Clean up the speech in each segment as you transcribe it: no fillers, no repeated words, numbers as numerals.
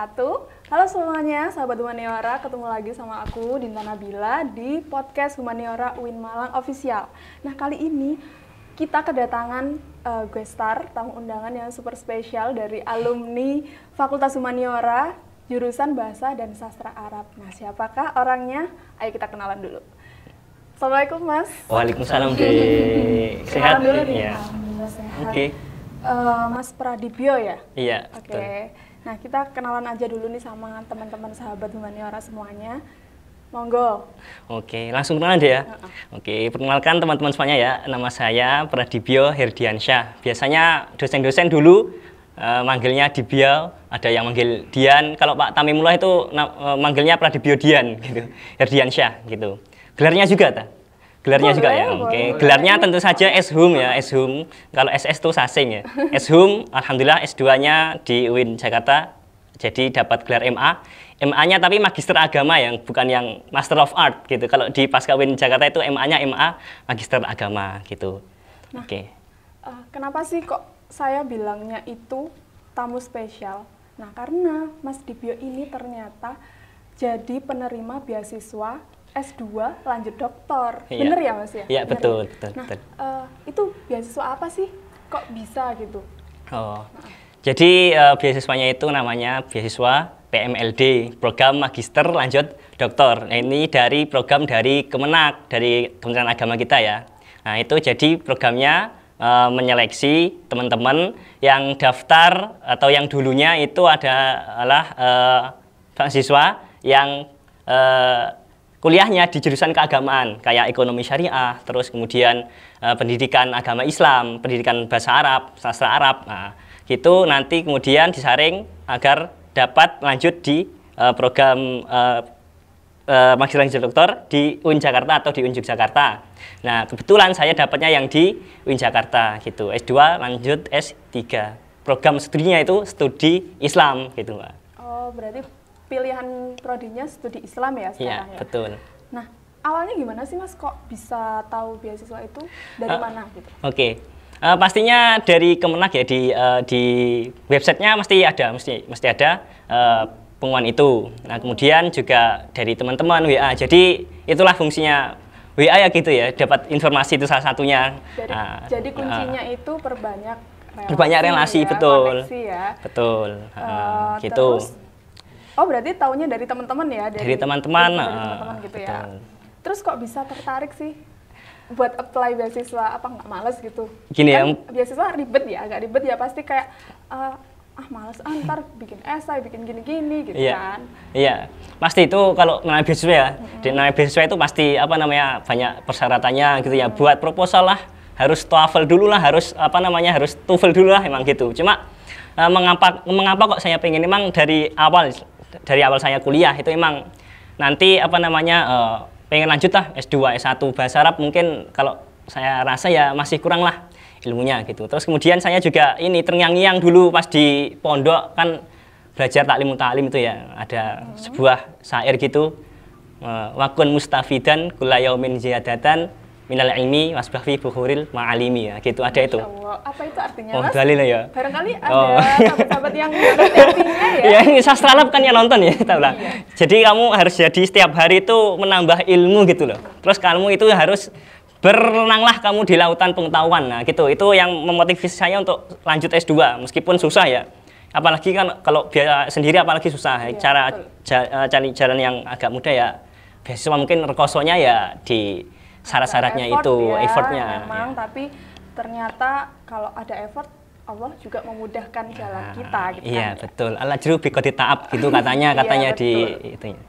wabarakatuh. Halo semuanya, sahabat Humaniora, ketemu lagi sama aku Dinta Nabila di podcast Humaniora UIN Malang Official. Nah, kali ini kita kedatangan guest star, tamu undangan yang super spesial dari alumni Fakultas Humaniora, jurusan Bahasa dan Sastra Arab. Nah, siapakah orangnya? Ayo kita kenalan dulu. Assalamualaikum, Mas. Waalaikumsalam, Dek. Sehat? Kenalan dulu nih. Ya. Alhamdulillah sehat. Oke. Mas Pradibyo ya? Iya. Oke. Betul. Nah, kita kenalan aja dulu nih sama teman-teman sahabat Humaniora semuanya. Monggo. Oke, langsung kenalan deh ya. Oke, perkenalkan teman-teman semuanya ya. Nama saya Pradibyo Herdiansyah. Biasanya dosen-dosen dulu manggilnya Dibyo, ada yang manggil Dian. Kalau Pak Tamimullah itu manggilnya Pradibyo Dian gitu. Herdiansyah gitu. Gelarnya juga ta? Gelarnya boleh, juga ya. boleh. Oke, gelarnya tentu saja Eshum ya, Eshum. Kalau SS itu sasing ya. Eshum, alhamdulillah S2-nya di UIN Jakarta. Jadi dapat gelar MA. MA-nya tapi Magister Agama yang bukan yang Master of Art gitu. Kalau di Pasca UIN Jakarta itu MA-nya MA Magister Agama gitu. Nah, Oke. Kenapa sih kok saya bilangnya itu tamu spesial? Nah, karena Mas Dibyo ini ternyata jadi penerima beasiswa S2 lanjut doktor. Iya. Bener ya, Mas ya? Iya, Bener betul, ya? betul, Nah, betul. itu beasiswa apa sih? Kok bisa gitu? Oh. Jadi beasiswanya itu namanya beasiswa PMLD, Program Magister Lanjut Doktor. Nah, ini dari program dari Kemenak, dari Kementerian Agama kita ya. Nah, itu jadi programnya menyeleksi teman-teman yang daftar atau yang dulunya itu adalah mahasiswa yang kuliahnya di jurusan keagamaan kayak ekonomi syariah, terus kemudian pendidikan agama Islam, pendidikan bahasa Arab, sastra Arab. Nah, gitu nanti kemudian disaring agar dapat lanjut di program Magister Lanjut Doktor di UIN Jakarta atau di UIN Yogyakarta. Nah, kebetulan saya dapatnya yang di UIN Jakarta gitu, S2 lanjut S3. Program studinya itu studi Islam gitu, Mbak. Oh, berarti pilihan prodinya studi Islam ya Iya, sekarang ya? betul. Nah, awalnya gimana sih, Mas, kok bisa tahu beasiswa itu dari mana gitu? Oke. Pastinya dari Kemenak ya, di websitenya mesti ada pengumuman itu. Nah, kemudian juga dari teman-teman WA. Jadi itulah fungsinya WA ya gitu ya, dapat informasi itu salah satunya. Jadi kuncinya itu perbanyak relasi, ya, betul. koneksi ya. Betul. Gitu. Terus, oh, berarti taunya dari teman-teman ya? Dari teman-teman. Dari teman-teman gitu ya. Betul. Terus kok bisa tertarik sih buat apply beasiswa? Apa nggak males gitu? Gini kan ya. beasiswa ribet ya, agak ribet ya, pasti kayak males, ntar bikin esai, bikin gini-gini gitu Iya. kan. Iya, pasti itu kalau namanya beasiswa ya. Di namanya beasiswa itu pasti banyak persyaratannya gitu ya. Buat proposal lah, harus TOEFL dulu lah, harus harus TOEFL dulu lah, emang gitu. Cuma mengapa kok saya pengen, emang dari awal saya kuliah itu emang nanti pengen lanjut lah S2, S1 bahasa Arab, mungkin kalau saya rasa ya masih kurang lah ilmunya gitu. Terus kemudian saya juga ini terngiang-ngiang dulu pas di pondok kan belajar taklim itu ya, ada sebuah syair gitu, wakun mustafidan kulla yaumin ziyadatan minal ilmi wasbah fi bukhuril ma'alimi ya, gitu ada itu. Allah. Apa itu artinya, Oh, Mas? dalil ya. Barangkali ada sahabat-sahabat yang ngerti artinya ya. Ya, ini sastra Arab kan yang nonton ya, tahu lah. Iya. Jadi kamu harus jadi setiap hari itu menambah ilmu gitu loh. Terus kamu itu harus berenanglah kamu di lautan pengetahuan. Nah, gitu. Itu yang memotivasi saya untuk lanjut S2 meskipun susah ya. Apalagi kan kalau biaya sendiri apalagi susah. Iya, Cari jalan yang agak mudah ya. Beasiswa mungkin rekosonya ya di syarat-syaratnya itu, ya, effortnya. memang, Ya. tapi ternyata kalau ada effort, Allah juga memudahkan jalan kita gitu Iya, kan. betul. Al-ajru biqadri ta'ab gitu katanya Iya, di betul. itu.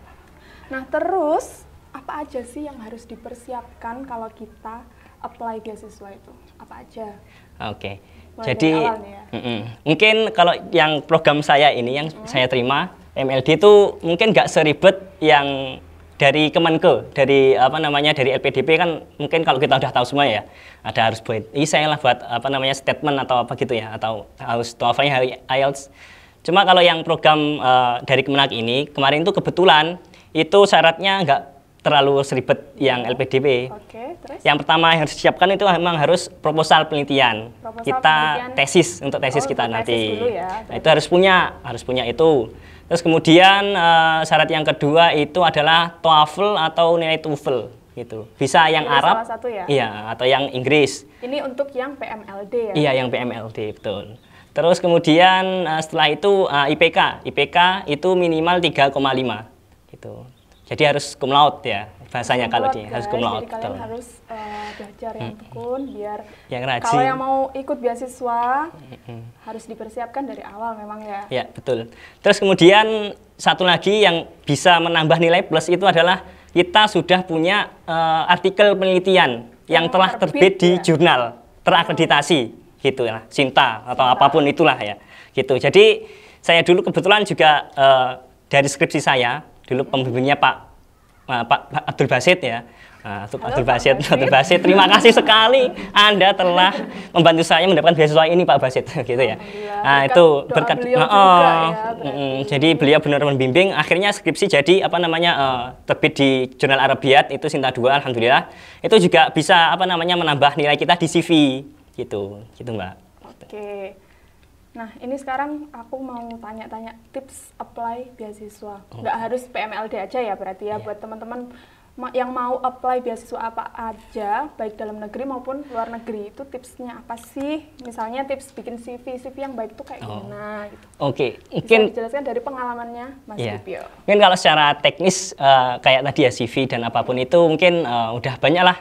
Nah, terus apa aja sih yang harus dipersiapkan kalau kita apply beasiswa itu? Apa aja? Oke. Mulai Jadi dari awal nih ya. mungkin kalau yang program saya ini yang saya terima MLD itu mungkin nggak seribet yang dari Kemenke, dari dari LPDP kan mungkin kalau kita udah tahu semua ya, ada harus buat isai lah, buat statement atau apa gitu ya, atau harus TOEFL-nya IELTS. Cuma kalau yang program dari Kemenak ini kemarin itu kebetulan itu syaratnya nggak terlalu seribet yang LPDP. Oke, terus? Yang pertama yang harus disiapkan itu memang harus proposal penelitian. Proposal Kita penelitian. tesis untuk tesis Oh, kita untuk nanti. tesis dulu ya. Nah, itu harus punya itu. Terus kemudian syarat yang kedua itu adalah TOEFL atau nilai TOEFL gitu. Bisa yang Ini Arab, salah satu ya? iya, atau yang Inggris. Ini untuk yang PMLD ya? Iya, yang PMLD, betul. Terus kemudian setelah itu IPK. IPK itu minimal 3,5 gitu. Jadi harus cum laude ya bahasanya kalau di harus cum laude. Jadi kalian harus belajar yang tekun biar yang rajin. Kalau yang mau ikut beasiswa harus dipersiapkan dari awal memang ya. Ya, betul. Terus kemudian satu lagi yang bisa menambah nilai plus itu adalah kita sudah punya artikel penelitian yang telah terbit di jurnal terakreditasi gitu ya, Sinta atau apapun itulah ya. Gitu. Jadi saya dulu kebetulan juga dari skripsi saya dulu pembimbingnya Pak Abdul Basit ya. Abdul Basit, terima kasih sekali Anda telah membantu saya mendapatkan beasiswa ini Pak Basit gitu ya. Nah, itu berkat jadi beliau benar membimbing, akhirnya skripsi jadi terbit di Jurnal Arabiyat itu Sinta 2 alhamdulillah. Itu juga bisa menambah nilai kita di CV gitu Mbak. Oke. Nah, ini sekarang aku mau tanya-tanya tips apply beasiswa. Nggak harus PMLD aja ya berarti ya, buat teman-teman yang mau apply beasiswa apa aja, baik dalam negeri maupun luar negeri, itu tipsnya apa sih? Misalnya tips bikin CV yang baik itu kayak gimana gitu. Oke, mungkin bisa dijelaskan dari pengalamannya Mas Dipio. Mungkin kalau secara teknis kayak tadi ya CV dan apapun itu mungkin udah banyak lah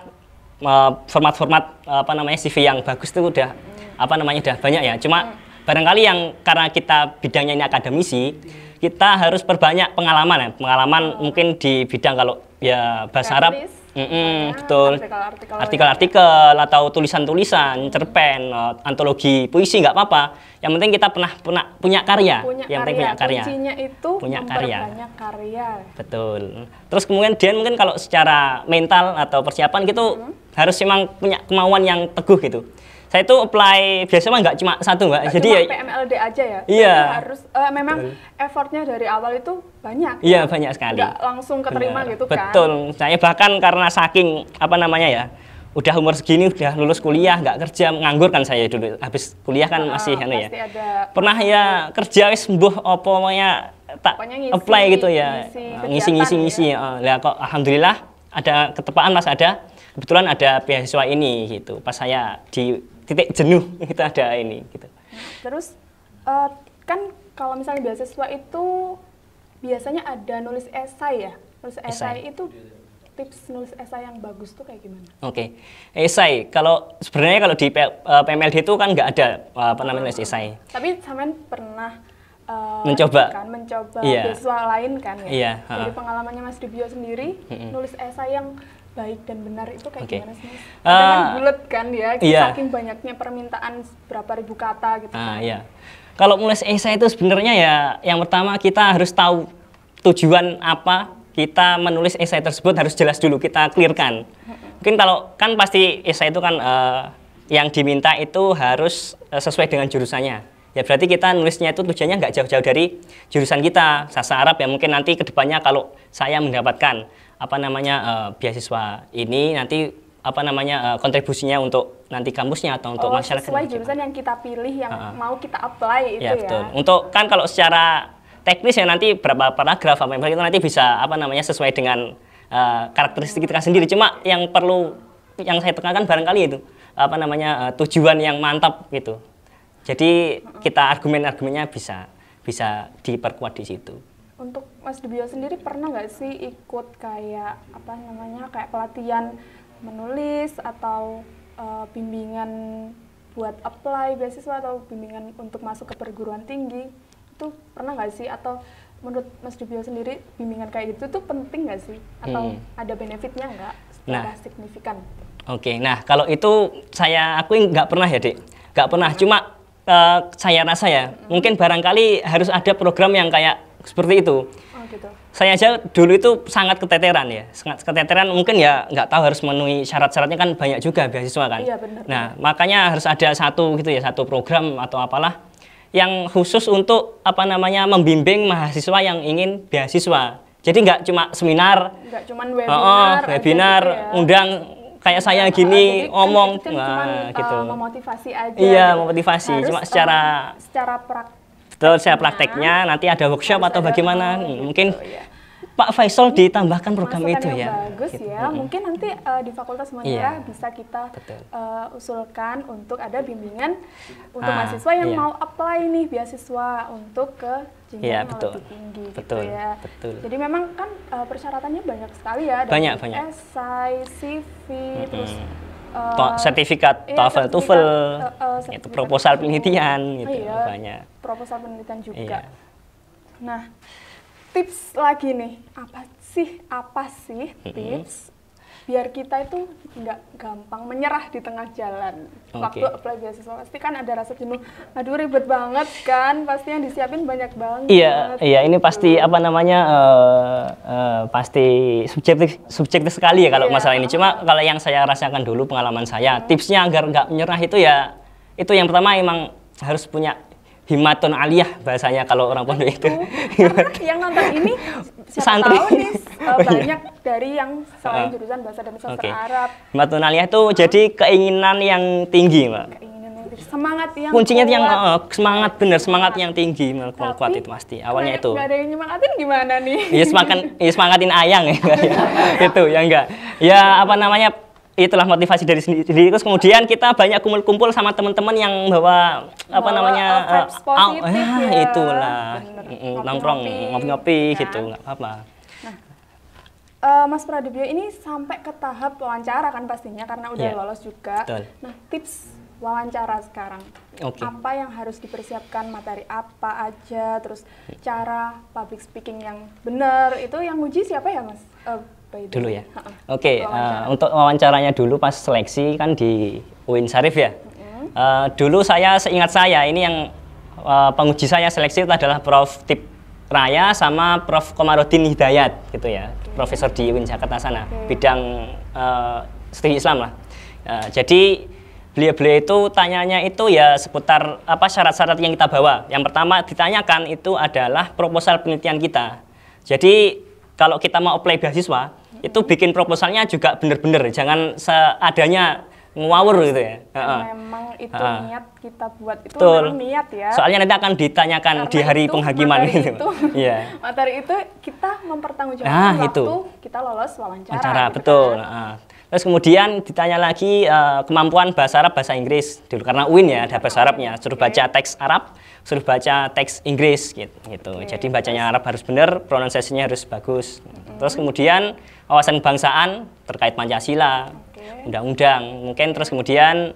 format-format CV yang bagus itu udah udah banyak ya. Cuma barangkali yang karena kita bidangnya ini akademisi, kita harus perbanyak pengalaman ya. Pengalaman mungkin di bidang kalau ya bahasa Arab, betul. Artikel-artikel atau tulisan-tulisan, cerpen, antologi puisi nggak apa-apa. Yang penting kita pernah punya karya. Punya karya. Kuncinya itu punya karya. Betul. Terus kemudian mungkin kalau secara mental atau persiapan gitu harus memang punya kemauan yang teguh gitu. Saya itu apply biasanya nggak cuma satu Mbak. Jadi ya PMLD aja ya. Iya. Harus memang effortnya dari awal itu banyak. Iya, banyak sekali. Nggak langsung keterima gitu kan. Betul. Saya bahkan karena saking udah umur segini udah lulus kuliah nggak kerja, nganggur kan saya dulu. Habis kuliah kan masih pernah ya kerja wis mbuh pokoknya tak apply gitu ya. Ngisi. Lah kok alhamdulillah ada ketepaan kebetulan ada beasiswa ini gitu. Pas saya di titik jenuh itu ada ini gitu. Terus kan kalau misalnya beasiswa itu biasanya ada nulis esai ya. Nulis esai itu tips nulis esai yang bagus tuh kayak gimana? Oke. Esai sebenarnya kalau di PMLD itu kan nggak ada nulis esai. Tapi sampean pernah mencoba beasiswa lain kan ya? Iya. Dari pengalamannya Mas Dipio sendiri nulis esai yang baik dan benar itu kayak gimana sih Mas? Bulet kan ya, saking banyaknya permintaan berapa ribu kata gitu kan. Iya. Kalau nulis esai itu sebenarnya ya yang pertama kita harus tahu tujuan apa kita menulis esai tersebut, harus jelas dulu, kita clearkan. Mungkin kalau kan pasti esai itu kan yang diminta itu harus sesuai dengan jurusannya. Ya berarti kita nulisnya itu tujuannya nggak jauh-jauh dari jurusan kita, sastra Arab ya. Mungkin nanti kedepannya kalau saya mendapatkan beasiswa ini nanti kontribusinya untuk nanti kampusnya atau untuk masyarakat. Sesuai jurusan yang kita pilih, yang mau kita apply itu ya. Betul. Untuk kan kalau secara teknis ya nanti berapa paragraf itu nanti bisa sesuai dengan karakteristik kita sendiri. Cuma yang saya tekankan barangkali itu tujuan yang mantap gitu. Jadi kita argumennya bisa diperkuat di situ. Untuk Mas Dipio sendiri pernah nggak sih ikut kayak kayak pelatihan menulis atau bimbingan buat apply beasiswa atau bimbingan untuk masuk ke perguruan tinggi? Itu pernah nggak sih? Atau menurut Mas Dipio sendiri bimbingan kayak gitu tuh penting nggak sih? Atau ada benefitnya nggak secara signifikan? Oke, nah kalau itu aku nggak pernah ya Dek, nggak pernah. Cuma saya rasa ya mungkin barangkali harus ada program yang kayak seperti itu. Gitu. Saya aja dulu itu sangat keteteran ya, mungkin ya nggak tahu harus memenuhi syarat-syaratnya kan banyak juga beasiswa kan. Iya, benar. Nah makanya harus ada satu program atau apalah yang khusus untuk membimbing mahasiswa yang ingin beasiswa. Jadi nggak cuma seminar, nggak cuma webinar gitu ya. Undang kayak saya gini ngomong, gitu. Memotivasi aja. Iya, memotivasi. Cuma secara Betul, saya prakteknya, nanti ada workshop atau bagaimana, mungkin ya. Pak Faisal ditambahkan program Masukan itu yang ya. bagus Gitu. ya. Mungkin nanti di Fakultas Humaniora bisa kita usulkan untuk ada bimbingan untuk mahasiswa yang mau apply nih beasiswa untuk ke jenjang yang lebih tinggi betul, gitu ya. Betul. Jadi memang kan persyaratannya banyak sekali ya. Banyak. Esai, CV, terus sertifikat TOEFL, TOEFL, itu proposal penelitian gitu, banyak. Proposal penelitian juga. Iya. Nah, tips lagi nih, apa sih tips biar kita itu nggak gampang menyerah di tengah jalan waktu apply beasiswa? Pasti kan ada rasa jenuh, aduh ribet banget kan, pasti yang disiapin banyak banget. Iya, ini pasti apa namanya, pasti subjektif sekali ya kalau masalah ini. Cuma kalau yang saya rasakan dulu, pengalaman saya, tipsnya agar nggak menyerah itu ya, itu yang pertama emang harus punya himmatun aliyah bahasanya kalau orang pondok itu. Karena yang nonton ini siapa tahu nih banyak dari yang selain jurusan bahasa dan sastra Arab. Himmatun aliyah itu jadi keinginan yang tinggi, Mbak. Keinginan yang tinggi, semangat yang kuncinya kuat. Yang semangat yang tinggi, kuat itu pasti. Awalnya itu. Nggak ada yang nyemangatin gimana nih? Ya semangatin ayang ya. Itu ya enggak. Ya apa namanya? Itulah motivasi dari sendiri. Terus kemudian kita banyak kumpul-kumpul sama teman-teman yang bawa apa namanya itulah nongkrong ngopi-ngopi gitu, nggak apa-apa. Nah, Mas Pradipyo ini sampai ke tahap wawancara kan pastinya karena udah lolos juga. Betul. Nah, tips wawancara sekarang, apa yang harus dipersiapkan, materi apa aja, terus cara public speaking yang benar, itu yang uji siapa ya Mas? Dulu ya. Untuk wawancaranya dulu pas seleksi kan di UIN Syarif ya. Dulu seingat saya ini yang penguji saya seleksi itu adalah Prof. Tip Raya sama Prof. Komarudin Hidayat gitu ya. Profesor di UIN Jakarta sana, bidang studi Islam lah. Jadi beliau itu tanyanya itu ya seputar apa syarat-syarat yang kita bawa. Yang pertama ditanyakan itu adalah proposal penelitian kita. Jadi kalau kita mau apply beasiswa, itu bikin proposalnya juga bener-bener, jangan seadanya ngawur gitu ya. Memang itu niat kita buat, itu memang niat ya. Soalnya nanti akan ditanyakan karena di hari penghakiman gitu. Materi itu kita mempertanggungjawabkan waktu kita lolos wawancara. Gitu betul. Kan? Terus kemudian ditanya lagi kemampuan bahasa Arab, bahasa Inggris dulu karena UIN ya ada bahasa Arabnya, suruh baca teks Arab, suruh baca teks Inggris gitu. Jadi bacanya Arab harus benar, pronunciasinya harus bagus. Terus kemudian wawasan kebangsaan terkait Pancasila, undang-undang, mungkin terus kemudian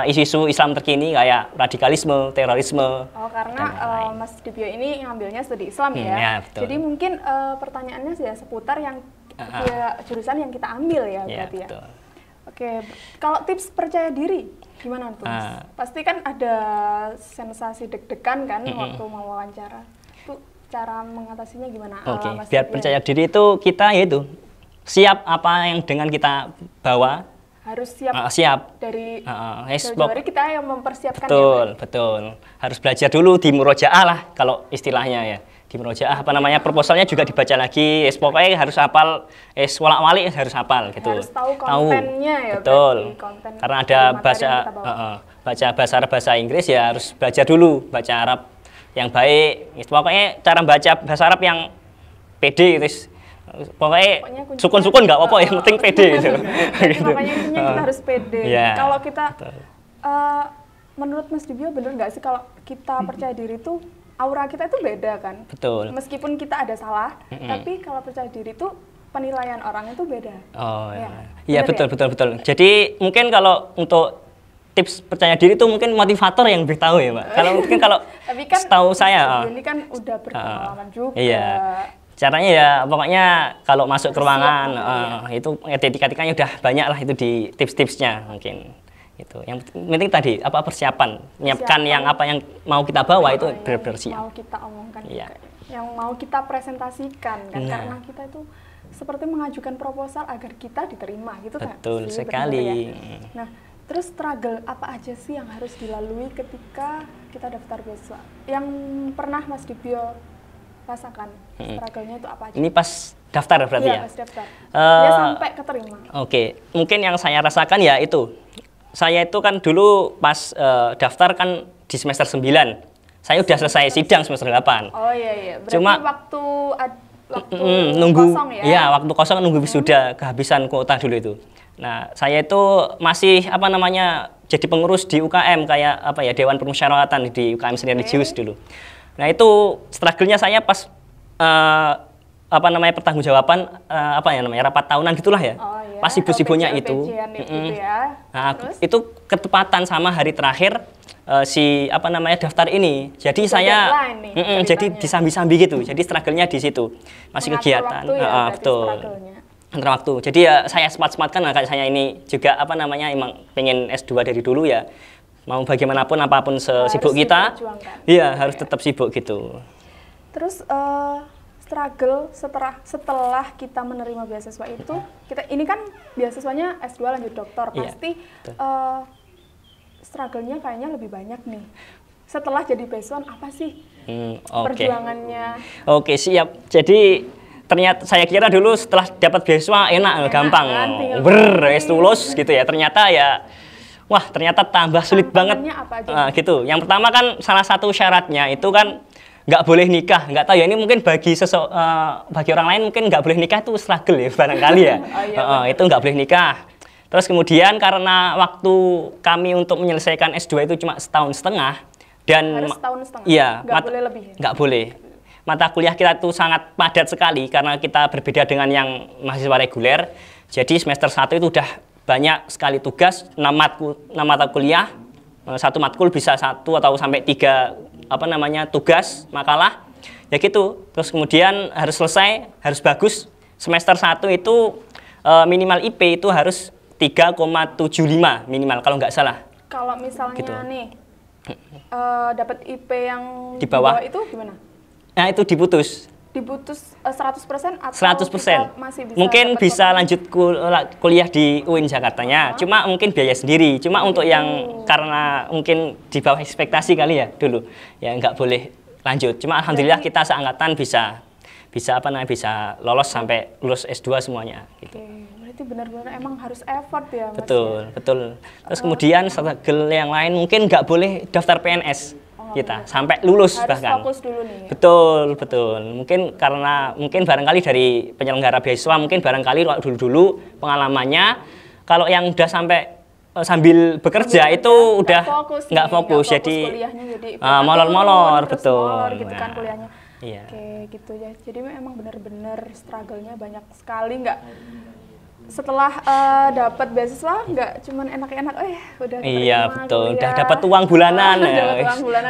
isu-isu Islam terkini kayak radikalisme, terorisme. Karena Mas Dipyo ini ngambilnya studi Islam ya. Jadi mungkin pertanyaannya ya seputar yang jurusan yang kita ambil ya berarti ya. Betul. Kalau tips percaya diri gimana tuh? Pasti kan ada sensasi deg-degan kan waktu mau wawancara. Itu cara mengatasinya gimana? Biar percaya diri itu kita yaitu siap apa yang dengan kita bawa. Harus siap. Dari jauh-jauh kita yang mempersiapkan. Betul. Harus belajar dulu di murojaah lah kalau istilahnya ya. Di murojaah apa namanya proposalnya juga dibaca lagi. Pokoknya harus hafal, walak-walik harus hafal gitu. Harus tahu kontennya ya. Betul. Karena ada baca bahasa Arab, bahasa Inggris ya harus belajar dulu baca Arab yang baik. Pokoknya cara baca bahasa Arab yang pede terus. Pokoknya sukun-sukun nggak apa-apa, yang penting pede gitu. Makanya intinya kita harus pede. Kalau kita, menurut Mas Dipyo bener nggak sih kalau kita percaya diri itu aura kita itu beda kan? Betul. Meskipun kita ada salah, tapi kalau percaya diri itu penilaian orang itu beda. Iya betul. Jadi mungkin kalau untuk tips percaya diri itu mungkin motivator yang lebih tahu ya Mbak. Kalau mungkin kalau setahu saya. Ini kan udah berpengalaman juga. Iya. Caranya ya pokoknya kalau masuk ke ruangan itu etika-etikanya udah banyak lah itu di tips-tipsnya mungkin itu. Yang penting tadi apa persiapan, menyiapkan yang apa yang mau kita bawa itu benar-benar siap. Mau kita omongkan juga, yang mau kita presentasikan kan karena kita itu seperti mengajukan proposal agar kita diterima gitu kan. Betul sekali. Nah, terus struggle apa aja sih yang harus dilalui ketika kita daftar beasiswa? Yang pernah Mas Dipyo rasakan struggle-nya itu apa aja? Ini pas daftar berarti ya? Pas daftar. Dia sampai keterima. Mungkin yang saya rasakan ya itu. Saya itu kan dulu pas daftar kan di semester 9. Saya udah selesai sidang semester 8. Oh iya. Berarti Cuma waktu nunggu kosong ya? Iya, waktu kosong nunggu wisuda, kehabisan kuota dulu itu. Nah, saya itu masih jadi pengurus di UKM kayak Dewan Permusyawaratan di UKM Seni Religius dulu. Nah, itu struggle-nya saya pas pertanggungjawaban rapat tahunan gitulah ya. Oh, iya. Pas sibuk-sibuknya itu. Gitu ya. Nah, itu ketepatan sama hari terakhir daftar ini. Jadi saya jadi disambi-sambi gitu. Jadi struggle-nya di situ. Masih Mengatur kegiatan. waktu ya, betul. Antara waktu. Jadi ya saya semat-sematkan kayak saya ini juga emang pengen S2 dari dulu ya. Mau bagaimanapun apapun sesibuk kita. Iya, harus tetap sibuk gitu. Terus struggle setelah kita menerima beasiswa itu, ini kan beasiswanya S2 lanjut doktor, pasti struggle-nya kayaknya lebih banyak nih. Setelah jadi beasiswa apa sih perjuangannya? Oke, siap. Jadi ternyata saya kira dulu setelah dapat beasiswa enak gampang, lulus gitu ya. Ternyata ternyata tambah sulit banget. Apa aja? Gitu. Yang pertama kan salah satu syaratnya itu kan nggak boleh nikah. Nggak tahu ya, ini mungkin bagi orang lain mungkin nggak boleh nikah itu struggle ya barangkali ya. Itu nggak boleh nikah. Terus kemudian karena waktu kami untuk menyelesaikan S2 itu cuma setahun setengah dan harus setahun setengah. Iya, nggak boleh lebih. Nggak boleh. Mata kuliah kita itu sangat padat sekali karena kita berbeda dengan yang mahasiswa reguler. Jadi semester 1 itu udah banyak sekali tugas, 6 mata kuliah, satu matkul bisa 1 atau sampai 3 tugas makalah. Ya gitu. Terus kemudian harus selesai, harus bagus. Semester 1 itu minimal IP itu harus 3,75 minimal kalau nggak salah. Kalau misalnya gitu. Nih dapat IP yang di bawah itu gimana? Nah, itu diputus 100% atau 100%. Masih bisa mungkin bisa lanjut kuliah di UIN Jakartanya, cuma mungkin biaya sendiri. Cuma untuk yang karena mungkin di bawah ekspektasi kali ya dulu, ya nggak boleh lanjut. Cuma alhamdulillah kita seangkatan bisa lolos sampai lulus S2 semuanya. Gitu. Berarti benar-benar emang harus effort ya, Mas? Betul. Terus kemudian struggle yang lain mungkin nggak boleh daftar PNS. Kita sampai lulus harus bahkan. Fokus dulu nih. Betul. Mungkin barangkali dari penyelenggara beasiswa mungkin barangkali dulu pengalamannya kalau yang udah sampai sambil bekerja itu udah nggak fokus jadi molor betul. Gitu kan kuliahnya. Iya. Oke, gitu ya. Jadi memang benar-benar struggle-nya banyak sekali, nggak setelah dapat beasiswa nggak cuman enak-enak, udah iya betul, udah dapat uang bulanan,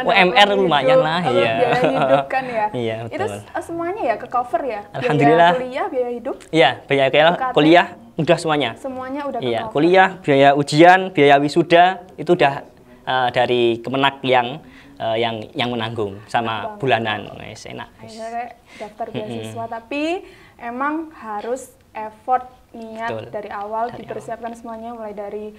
UMR lumayan lah, biaya hidup kan ya. Iya, itu semuanya ya ke cover ya. Alhamdulillah. Biaya kuliah, biaya hidup. Iya, biaya kuliah udah semuanya. Semuanya udah ke cover. Kuliah, biaya ujian, biaya wisuda itu udah dari Kemenak yang menanggung sama bulanan, enak. Akhirnya daftar beasiswa, tapi emang harus effort, niat dari awal, dipersiapkan semuanya mulai dari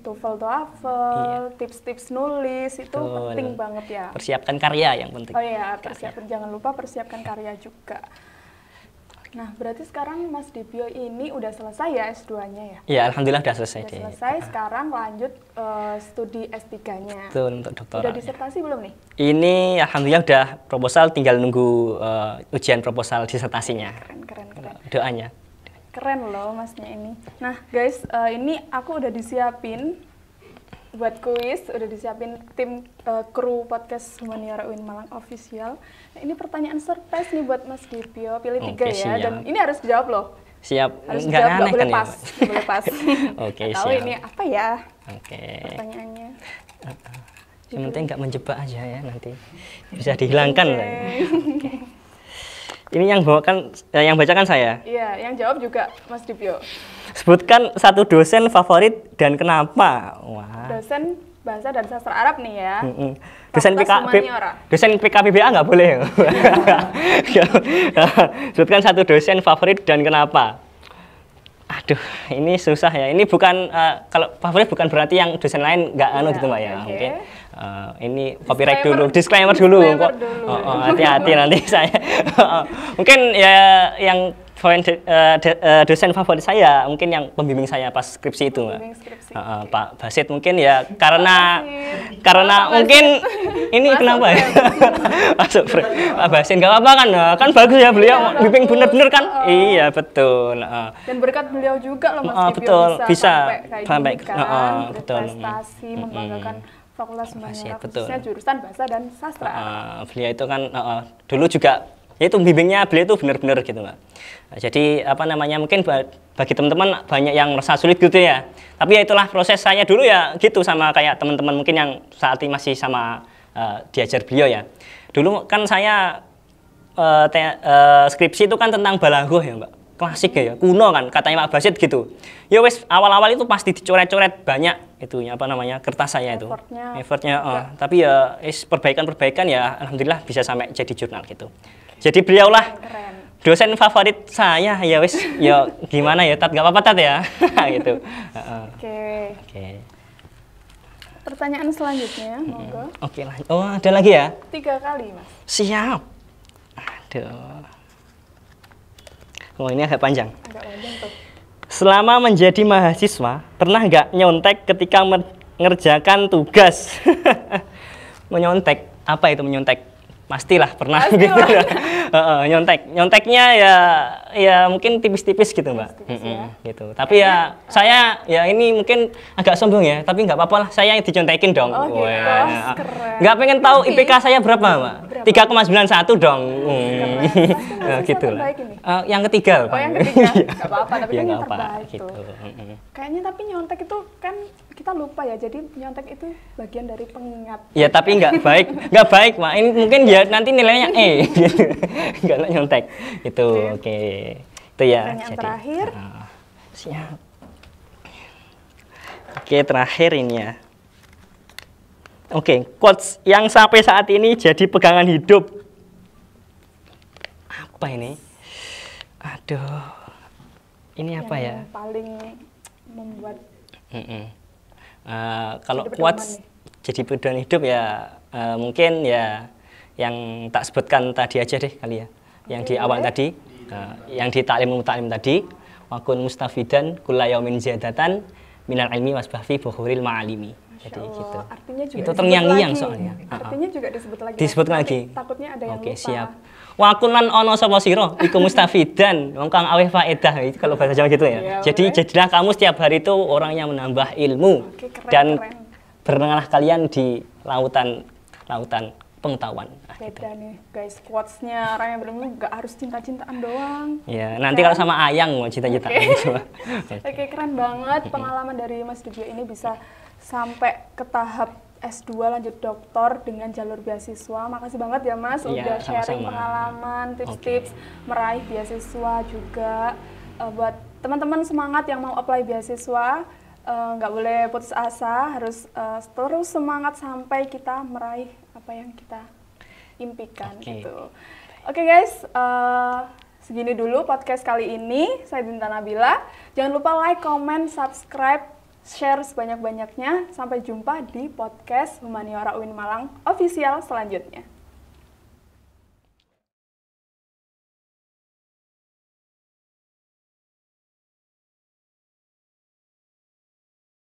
TOEFL, tips-tips nulis itu penting banget ya. Persiapkan karya yang penting. Oh iya, jangan lupa persiapkan karya juga. Nah, berarti sekarang Mas Dibyo ini udah selesai ya S2-nya ya? Iya, alhamdulillah udah selesai. Sekarang lanjut studi S3-nya. Betul, untuk doktoral. Udah disertasi belum nih? Ini alhamdulillah udah proposal, tinggal nunggu ujian proposal disertasinya. Keren. Doanya. Keren loh Masnya ini. Nah guys, ini aku udah disiapin buat kuis, udah disiapin tim kru podcast Humaniora UIN Malang Official. Nah, ini pertanyaan surprise nih buat Mas Dibyo, pilih 3 ya, siap. Dan ini harus dijawab loh. Siap, harus nggak aneh boleh kan pas, ya? Boleh pas. Oke, tahu siap. Ini apa ya? Pertanyaannya. Yang penting nggak menjebak aja ya, nanti bisa dihilangkan. Okay. Ini yang bacakan saya. Iya, yang jawab juga Mas Dibyo. Sebutkan satu dosen favorit dan kenapa. Wah. Dosen bahasa dan sastra Arab nih ya. Dosen PKBBA nggak boleh. Sebutkan satu dosen favorit dan kenapa. Aduh, ini susah ya. Ini bukan kalau favorit bukan berarti yang dosen lain nggak gitu Mbak ya. Mungkin ini copyright disclaimer dulu. Hati-hati nanti saya. Mungkin ya yang dosen favorit saya mungkin yang pembimbing saya pas skripsi itu, Mbak. Pak Basit mungkin ya karena mungkin ini kenapa ya? Masuk Pak Basit nggak apa-apa kan bagus ya beliau bimbing bener-bener kan? Iya betul. Dan berkat beliau juga loh Mas betul bisa sampai kayak gini kan, betul. Prestasi membanggakan Fakultas Humaniora betul. khususnya jurusan Bahasa dan Sastra. Beliau itu kan dulu juga ya itu bimbingnya beliau itu benar-benar gitu, Mbak. Jadi apa namanya mungkin bagi teman-teman banyak yang merasa sulit gitu ya. Tapi ya itulah proses saya dulu ya gitu sama kayak teman-teman mungkin yang saat ini masih sama diajar beliau ya. Dulu kan saya skripsi itu kan tentang balaghah ya, Mbak. Klasik ya, kuno kan katanya Pak Basit gitu. Ya wes awal-awal itu pasti dicoret-coret banyak itunya apa namanya kertas saya itu. Effortnya tapi ya perbaikan ya alhamdulillah bisa sampai jadi jurnal gitu. Jadi beliaulah dosen favorit saya ya wes ya gimana ya Tat nggak apa-apa Tat ya gitu. Oke. Pertanyaan selanjutnya monggo. Oke lanjut. Oh ada lagi ya? 3 kali Mas. Siap. Aduh. Oh ini agak panjang. Agak panjang tuh. Selama menjadi mahasiswa, pernah nggak nyontek ketika mengerjakan tugas? Menyontek, apa itu menyontek? Pastilah pernah gitu. Nyonteknya ya mungkin tipis-tipis gitu Mbak. Gitu. Tapi ya saya ya ini mungkin agak sombong ya, tapi nggak apa-apa lah. Saya dicontekin dong. Oh, gitu. Keren. Nggak pengen tahu IPK saya berapa Mbak? 3,91 dong. Gitu lah. Yang ketiga. Oh yang ketiga. Nggak apa-apa, tapi kan yang terbaik gitu. Kayaknya tapi nyontek itu kan kita lupa ya. Jadi nyontek itu bagian dari pengingat. Ya tapi nggak baik Mbak. Ini mungkin ya nanti nilainya E gitu. Nggak nyontek itu. Oke. Itu ya. Pertanyaan terakhir. Siap. Oke, terakhir ini ya. Oke, quotes yang sampai saat ini jadi pegangan hidup. Apa ini? Aduh. Ini apa ya? Yang paling membuat kalau quotes jadi pedoman hidup ya mungkin ya yang tak sebutkan tadi aja deh kali ya. Yang di awal tadi, yang di ta'lim tadi, wakun mustafidan kulla yaumin ziyadatan minal ilmi wasbahfi bukhuril ma'alimi. Jadi gitu. Artinya juga itu terngiang-ngiang soalnya. Artinya juga disebut lagi. Disebut lagi. Takutnya ada yang lupa. Siap. Wakun lan ono sapa sira iku mustafidan wong kang aweh faedah itu kalau bahasa Jawa gitu ya. Jadi jadilah kamu setiap hari itu orang yang menambah ilmu dan berenanglah kalian di lautan pengetahuan. Beda nih guys, quotes-nya orang yang berilmu nggak harus cinta-cintaan doang. Ya, nanti kalau sama Ayang mau cinta-cintaan gitu. Oke, keren banget pengalaman dari Mas Dibyo ini bisa sampai ke tahap S2 lanjut doktor dengan jalur beasiswa. Makasih banget ya Mas udah sharing pengalaman, tips-tips meraih beasiswa juga. Buat teman-teman semangat yang mau apply beasiswa, nggak boleh putus asa, harus terus semangat sampai kita meraih apa yang kita impikan gitu. Oke guys, segini dulu podcast kali ini. Saya Dinta Nabila. Jangan lupa like, comment, subscribe, share sebanyak-banyaknya. Sampai jumpa di podcast Humaniora UIN Malang Official selanjutnya.